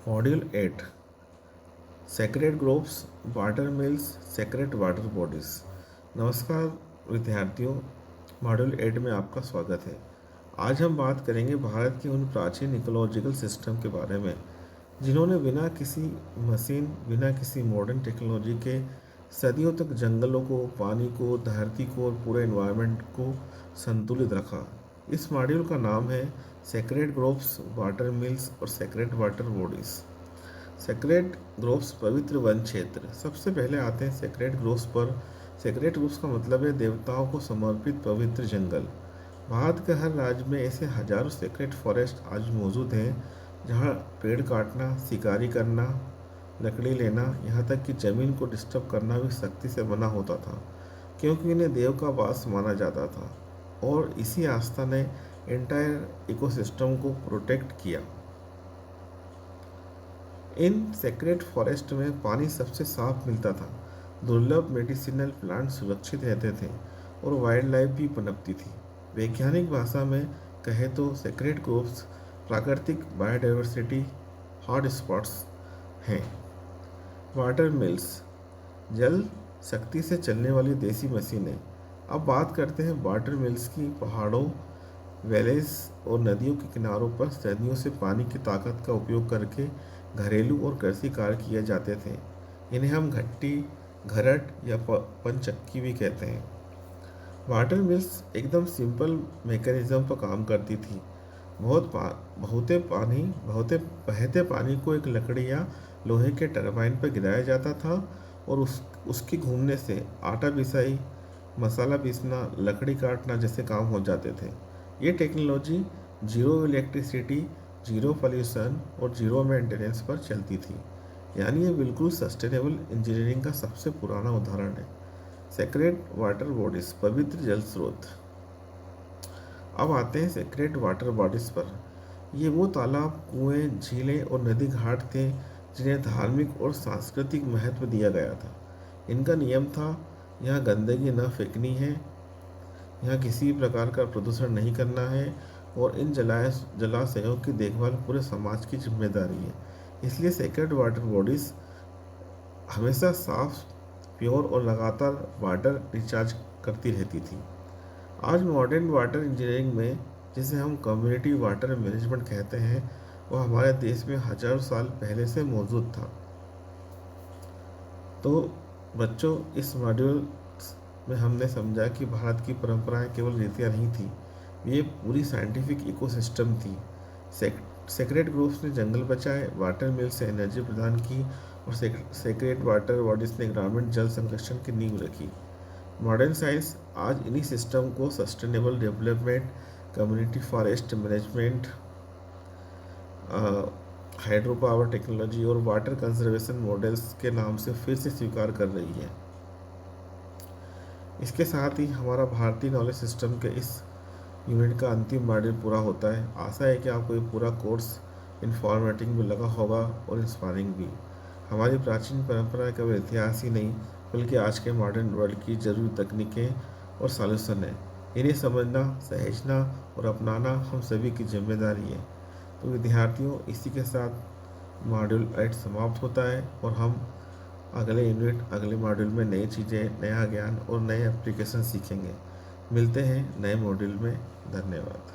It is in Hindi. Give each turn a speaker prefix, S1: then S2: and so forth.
S1: Module 8 sacred groves water mills sacred water bodies. नमस्कार विद्यार्थियों, मॉड्यूल 8 में आपका स्वागत है। आज हम बात करेंगे भारत के उन प्राचीन इकोलॉजिकल सिस्टम के बारे में जिन्होंने बिना किसी मशीन, बिना किसी मॉडर्न टेक्नोलॉजी के सदियों तक जंगलों को, पानी को, धरती को और पूरे एनवायरनमेंट को संतुलित रखा। इस मॉड्यूल का नाम है सेक्रेड ग्रोव्स वाटर मिल्स और sacred water bodies. Sacred groves पवित्र वन क्षेत्र। सबसे पहले आते हैं सेक्रेड ग्रोव्स पर। सेक्रेड ग्रोव्स का मतलब है देवताओं को समर्पित पवित्र जंगल। भारत के हर राज्य में ऐसे हजारों सेक्रेड फॉरेस्ट आज मौजूद हैं जहां पेड़ काटना, शिकारी करना, लकड़ी लेना, यहाँ तक कि जमीन को डिस्टर्ब करना भी सख्ती से मना होता था, क्योंकि इन्हें देव का वास माना जाता था और इसी आस्था ने एंटायर इकोसिस्टम को प्रोटेक्ट किया। इन सेक्रेड फॉरेस्ट में पानी सबसे साफ मिलता था, दुर्लभ मेडिसिनल प्लांट सुरक्षित रहते थे और वाइल्ड लाइफ भी पनपती थी। वैज्ञानिक भाषा में कहे तो सेक्रेड ग्रोव्स प्राकृतिक बायोडाइवर्सिटी हॉटस्पॉट्स हैं। वाटर मिल्स जल शक्ति से चलने वाली देसी मशीनें। अब बात करते हैं वाटर मिल्स की। पहाड़ों, वैलीज और नदियों के किनारों पर सदियों से पानी की ताकत का उपयोग करके घरेलू और कृषि कार्य किए जाते थे। इन्हें हम घट्टी, घरट या पंचक्की भी कहते हैं। वाटर मिल्स एकदम सिंपल मैकेनिज्म पर काम करती थी। बहुते बहते पानी को एक लकड़ी या लोहे के टरबाइन पर गिराया जाता था और उसके घूमने से आटा पिसाई, मसाला पीसना, लकड़ी काटना जैसे काम हो जाते थे। ये technology zero electricity, zero pollution और जीरो मेंटेनेंस पर चलती थी, यानी ये बिल्कुल सस्टेनेबल इंजीनियरिंग का सबसे पुराना उदाहरण है। सेक्रेड वाटर बॉडीज पवित्र जल स्रोत। अब आते हैं सेक्रेड वाटर बॉडीज पर। ये वो तालाब, कुएं, झीलें और नदी घाट थे जिन्हें धार्मिक और सांस्कृतिक महत्व दिया गया था। इनका नियम था, यहाँ गंदगी न फेंकनी है, यहाँ किसी भी प्रकार का प्रदूषण नहीं करना है और इन जलाशयों की देखभाल पूरे समाज की जिम्मेदारी है। इसलिए सेक्रेड वाटर बॉडीज हमेशा साफ, प्योर और लगातार वाटर रिचार्ज करती रहती थी। आज मॉडर्न वाटर इंजीनियरिंग में, जिसे हम कम्युनिटी वाटर मैनेजमेंट कहते हैं, वह हमारे देश में हजारों साल पहले से मौजूद था। तो बच्चों, इस मॉड्यूल में हमने समझा कि भारत की परंपराएं केवल रीतियाँ नहीं थी, ये पूरी साइंटिफिक इकोसिस्टम थी। सेक्रेड ग्रुप्स ने जंगल बचाए, वाटर मिल से एनर्जी प्रदान की और सेक्रेड वाटर बॉडीज ने ग्रामीण जल संरक्षण की नींव रखी। मॉडर्न साइंस आज इन्हीं सिस्टम को sustainable development, community forest management, hydro power technology और वाटर कंजर्वेशन मॉडल्स के नाम से फिर से स्वीकार कर रही है। इसके साथ ही हमारा भारतीय नॉलेज सिस्टम के इस यूनिट का अंतिम मॉड्यूल पूरा होता है। आशा है कि आपको ये पूरा कोर्स इन्फॉर्मेटिव भी लगा होगा और इंस्पायरिंग भी। हमारी प्राचीन परंपरा केवल इतिहास ही नहीं, बल्कि आज के मॉडर्न वर्ल्ड की जरूरी तकनीकें और सॉल्यूशन है। इन्हें समझना, सहेजना और अपनाना हम सभी की जिम्मेदारी है। तो विद्यार्थियों, इसी के साथ मॉड्यूल 8 समाप्त होता है और हम अगले यूनिट, अगले मॉड्यूल में नई चीज़ें, नया ज्ञान और नए एप्लीकेशन सीखेंगे। मिलते हैं नए मॉड्यूल में। धन्यवाद।